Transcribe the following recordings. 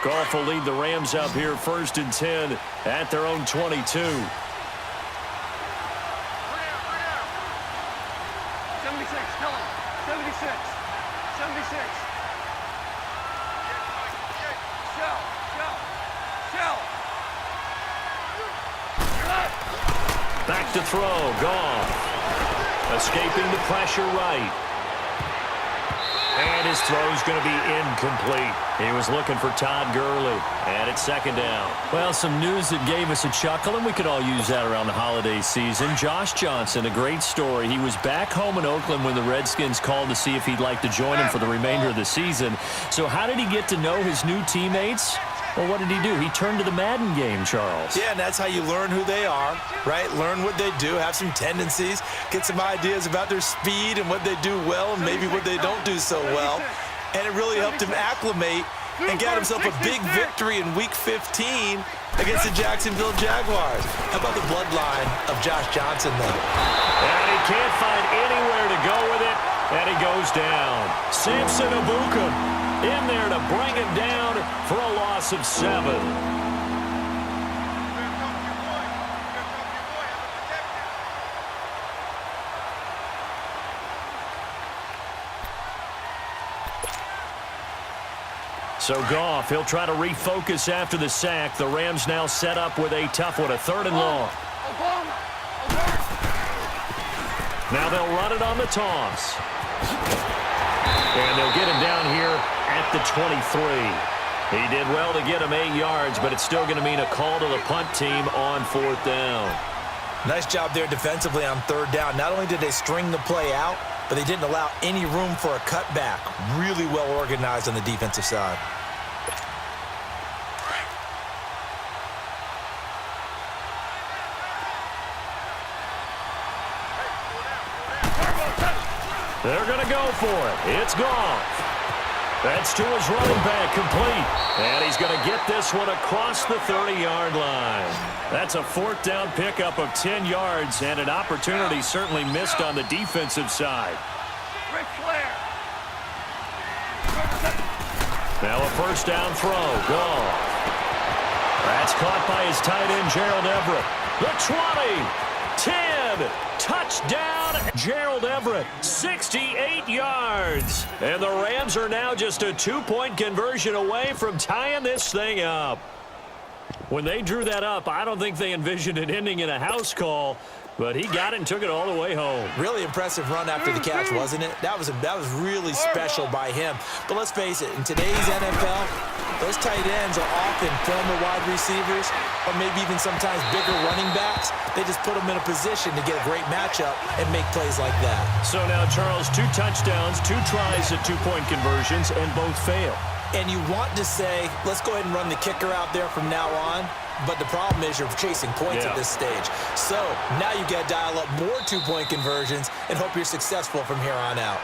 Goff will lead the Rams up here 1st and 10 at their own 22. 76, tell him. 76. 76. Shell. Back to throw. Goff. Escaping the pressure right. And his throw's going to be incomplete. He was looking for Todd Gurley. And it's 2nd down. Well, some news that gave us a chuckle, and we could all use that around the holiday season. Josh Johnson, a great story. He was back home in Oakland when the Redskins called to see if he'd like to join him for the remainder of the season. So how did he get to know his new teammates? Well, what did he do? He turned to the Madden game, Charles. Yeah, and that's how you learn who they are, right? Learn what they do, have some tendencies, get some ideas about their speed and what they do well and maybe what they don't do so well. And it really helped him acclimate and get himself a big victory in Week 15 against the Jacksonville Jaguars. How about the bloodline of Josh Johnson, though? And he can't find anywhere to go with it, and he goes down. Samson Ibuka in there to bring him down for a loss of 7. So Goff, he'll try to refocus after the sack. The Rams now set up with a tough one, a 3rd and long. Now they'll run it on the toss. And they'll get him down here at the 23. He did well to get him 8 yards, but it's still going to mean a call to the punt team on 4th down. Nice job there defensively on 3rd down. Not only did they string the play out, but they didn't allow any room for a cutback. Really well organized on the defensive side. They're going to go for it. It's Goff. That's to his running back, complete. And he's going to get this one across the 30-yard line. That's a 4th down pickup of 10 yards, and an opportunity certainly missed on the defensive side. Now a 1st down throw. Goff. That's caught by his tight end, Gerald Everett. The 20, 10, touchdown. Gerald Everett, 68 yards. And the Rams are now just a 2-point conversion away from tying this thing up. When they drew that up, I don't think they envisioned it ending in a house call, but he got it and took it all the way home. Really impressive run after the catch, wasn't it? That was really special by him. But let's face it, in today's NFL, those tight ends are often former wide receivers or maybe even sometimes bigger running backs. They just put them in a position to get a great matchup and make plays like that. So now, Charles, 2 touchdowns, 2 tries at 2-point conversions, and both fail. And you want to say, let's go ahead and run the kicker out there from now on. But the problem is you're chasing points at this stage. So now you got to dial up more 2-point conversions and hope you're successful from here on out.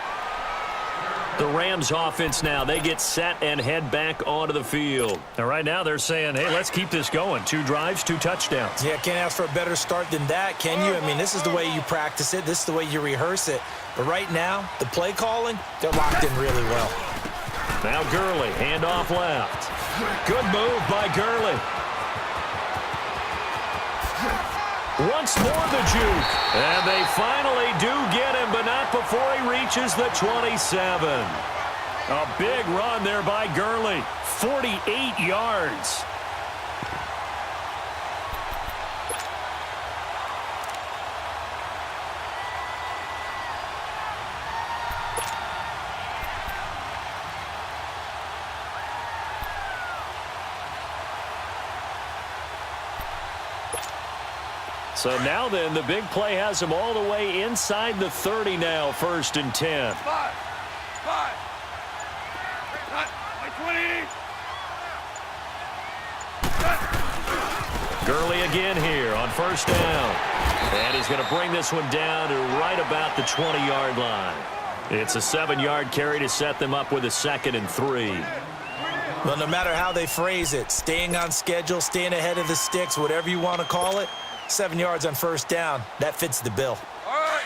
The Rams offense now, they get set and head back onto the field. And right now they're saying, hey, let's keep this going. 2 drives, 2 touchdowns. Yeah, can't ask for a better start than that, can you? I mean, this is the way you practice it. This is the way you rehearse it. But right now, the play calling, they're locked in really well. Now Gurley, handoff left. Good move by Gurley. Once more the juke. And they finally do get him, but not before he reaches the 27. A big run there by Gurley. 48 yards. So now then, the big play has him all the way inside the 30 now, 1st and 10. 5. 20. Gurley again here on 1st down. And he's going to bring this one down to right about the 20-yard line. It's a 7-yard carry to set them up with a 2nd and 3. Well, no matter how they phrase it, staying on schedule, staying ahead of the sticks, whatever you want to call it, 7 yards on 1st down, that fits the bill. All right.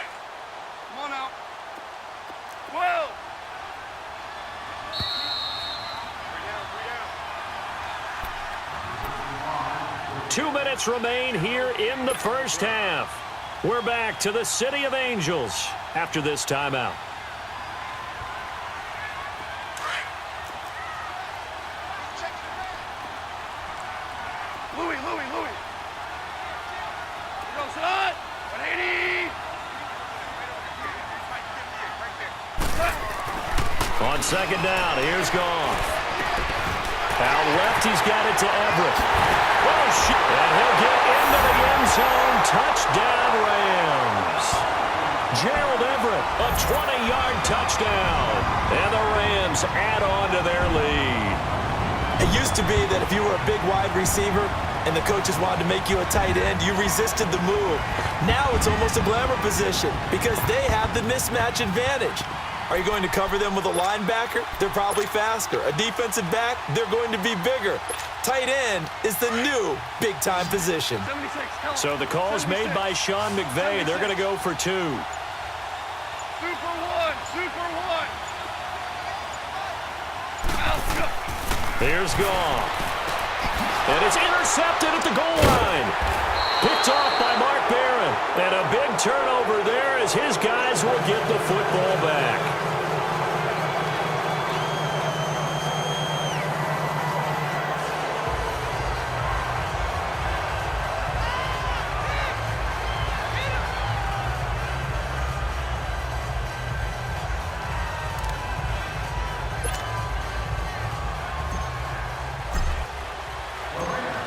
Come on out. 12. 2 minutes remain here in the first half. We're back to the City of Angels after this timeout. Louis. Here goes son. 180. On second down, here's Goff. Out left, he's got it to Everett. Oh, shit. And he'll get into the end zone. Touchdown, Rams. Gerald Everett, a 20-yard touchdown. And the Rams add on to their lead. It used to be that if you were a big wide receiver and the coaches wanted to make you a tight end, you resisted the move. Now it's almost a glamour position because they have the mismatch advantage. Are you going to cover them with a linebacker? They're probably faster. A defensive back? They're going to be bigger. Tight end is the new big-time position. 76. So the call's made by Sean McVay. They're going to go for 2. Super one. Here's Goff. And it's intercepted at the goal line. Picked off by Mark Barron. And a big turnover there as his guys will get the football back.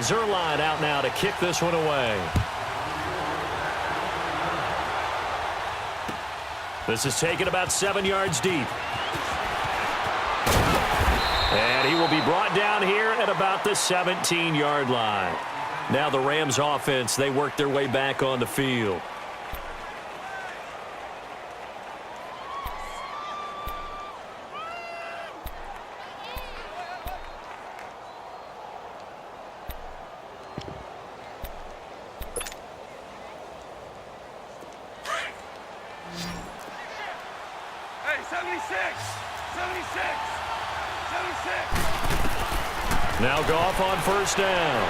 Zerline out now to kick this one away. This is taken about 7 yards deep. And he will be brought down here at about the 17-yard line. Now the Rams offense, they work their way back on the field. Now Goff on first down.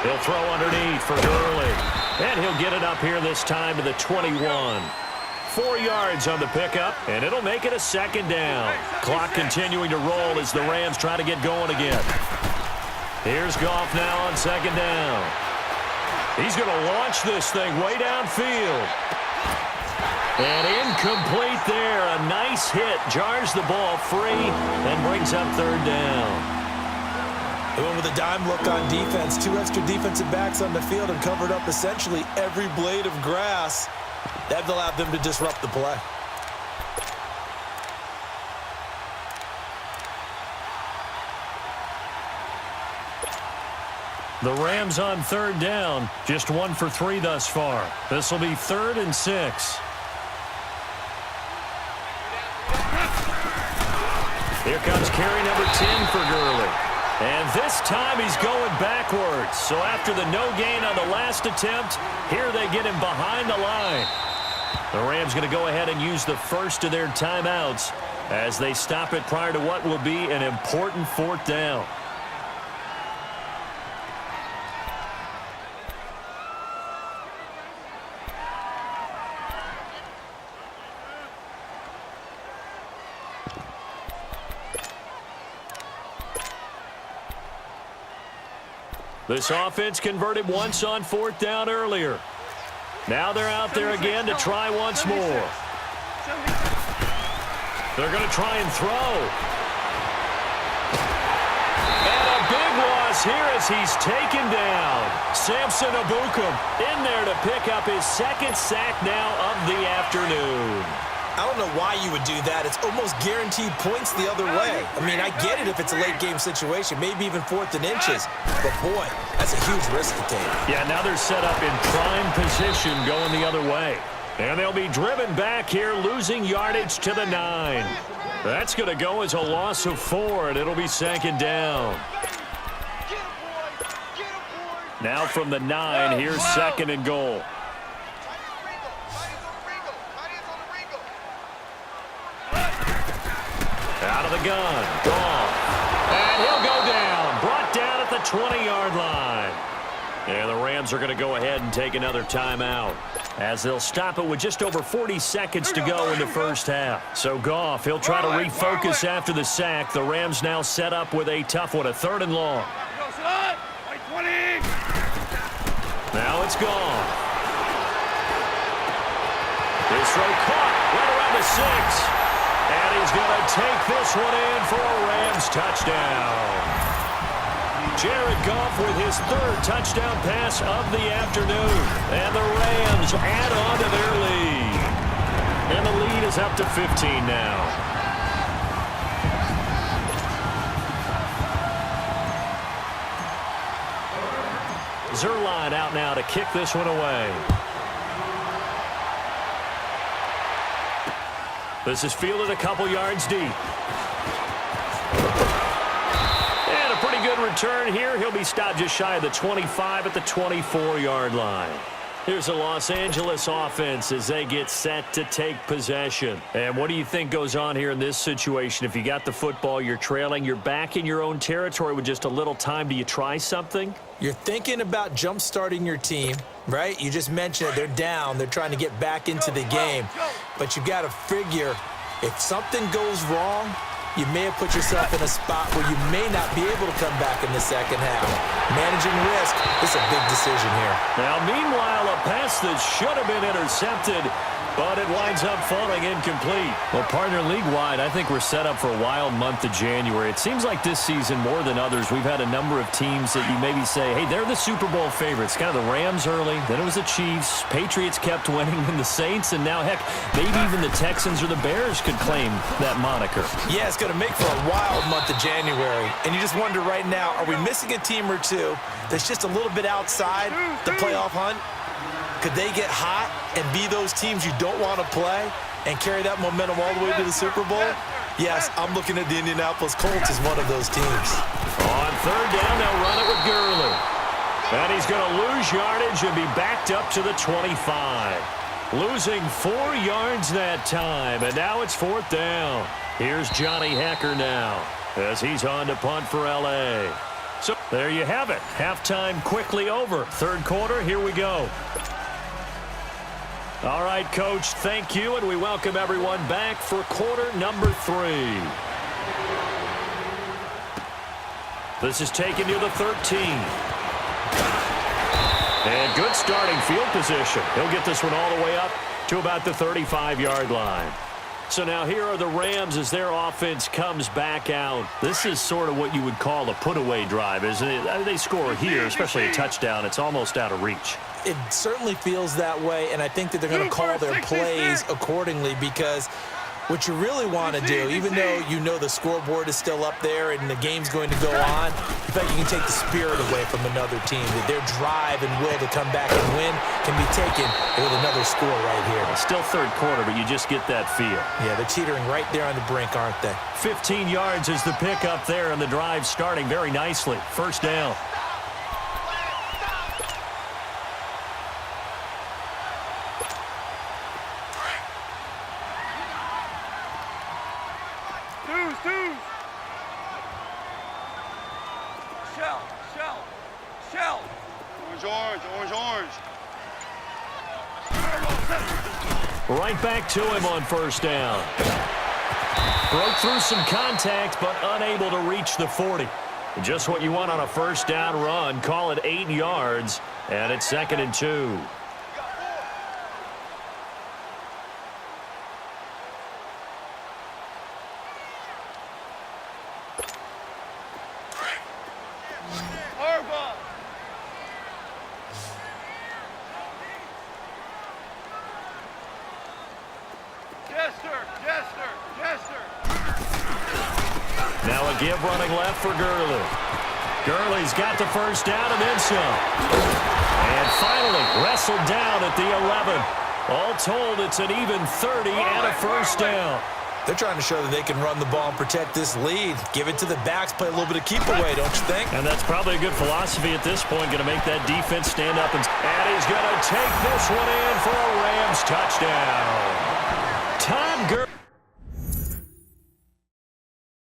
He'll throw underneath for Gurley. And he'll get it up here this time to the 21. 4 yards on the pickup, and it'll make it a second down. Clock continuing to roll as the Rams try to get going again. Here's Goff now on second down. He's going to launch this thing way downfield. And incomplete there. A nice hit. Jars the ball free and brings up third down. They went with a dime look on defense. 2 extra defensive backs on the field and covered up essentially every blade of grass. That allowed them to disrupt the play. The Rams on third down. Just 1 for 3 thus far. This will be 3rd and 6. Here comes carry number 10 for Gurley. And this time he's going backwards. So after the no gain on the last attempt, here they get him behind the line. The Rams going to go ahead and use the first of their timeouts as they stop it prior to what will be an important 4th down. This offense converted once on 4th down earlier. Now they're out there again to try once more. They're going to try and throw. And a big loss here as he's taken down. Samson Ebukam in there to pick up his 2nd sack now of the afternoon. I don't know why you would do that. It's almost guaranteed points the other way. I mean, I get it if it's a late game situation, maybe even 4th and inches. But, boy, that's a huge risk to take. Yeah, now they're set up in prime position going the other way. And they'll be driven back here, losing yardage to the 9. That's going to go as a loss of 4, and it'll be 2nd down. Now from the 9, here's 2nd and goal. Out of the gun, Goff. And he'll go down. Brought down at the the 20-yard line. And the Rams are going to go ahead and take another timeout as they'll stop it with just over 40 seconds to go in the first half. So Goff, he'll try to refocus after the sack. The Rams now set up with a tough one, a 3rd and long. Now it's gone. This throw caught right around the 6. And he's going to take this one in for a Rams touchdown. Jared Goff with his 3rd touchdown pass of the afternoon. And the Rams add on to their lead. And the lead is up to 15 now. Zerline out now to kick this one away. This is fielded a couple yards deep. And a pretty good return here. He'll be stopped just shy of the 25 at the 24-yard line. Here's the Los Angeles offense as they get set to take possession. And what do you think goes on here in this situation? If you got the football, you're trailing, you're back in your own territory with just a little time. Do you try something? You're thinking about jump-starting your team, right? You just mentioned it. They're down. They're trying to get back into the game. But you've got to figure if something goes wrong, you may have put yourself in a spot where you may not be able to come back in the second half. Managing risk is a big decision here. Now, meanwhile, a pass that should have been intercepted, but it winds up falling incomplete. Well, partner, league-wide, I think we're set up for a wild month of January. It seems like this season, more than others, we've had a number of teams that you maybe say, hey, they're the Super Bowl favorites. Kind of the Rams early, then it was the Chiefs. Patriots kept winning, and the Saints, and now, heck, maybe even the Texans or the Bears could claim that moniker. Yeah, it's going to make for a wild month of January. And you just wonder right now, are we missing a team or two that's just a little bit outside the playoff hunt? Could they get hot and be those teams you don't want to play and carry that momentum all the way to the Super Bowl? Yes, I'm looking at the Indianapolis Colts as one of those teams. On 3rd down, they'll run it with Gurley. And he's going to lose yardage and be backed up to the 25. Losing 4 yards that time, and now it's 4th down. Here's Johnny Hecker now as he's on to punt for L.A. So there you have it. Halftime quickly over. 3rd quarter, here we go. All right, Coach, thank you, and we welcome everyone back for quarter number 3. This is taken near the 13. And good starting field position. He'll get this one all the way up to about the 35-yard line. So now here are the Rams as their offense comes back out. This is sort of what you would call a put-away drive, isn't it? They score here, especially a touchdown. It's almost out of reach. It certainly feels that way, and I think that they're going to call their plays accordingly because what you really want to do, even though you know the scoreboard is still up there and the game's going to go on, in fact, you can take the spirit away from another team. That their drive and will to come back and win can be taken with another score right here. Still 3rd quarter, but you just get that feel. Yeah, they're teetering right there on the brink, aren't they? 15 yards is the pickup there, and the drive starting very nicely. 1st down. Shell. Orange. Right back to him on 1st down. Broke through some contact, but unable to reach the 40. Just what you want on a 1st down run. Call it 8 yards, and it's 2nd and 2. Now a give running left for Gurley. Gurley's got the 1st down and then some. And finally wrestled down at the 11. All told, it's an even 30 and a 1st down. They're trying to show that they can run the ball and protect this lead. Give it to the backs, play a little bit of keep away, don't you think? And that's probably a good philosophy at this point. Going to make that defense stand up. And he's going to take this one in for a Rams touchdown. Todd Gurley.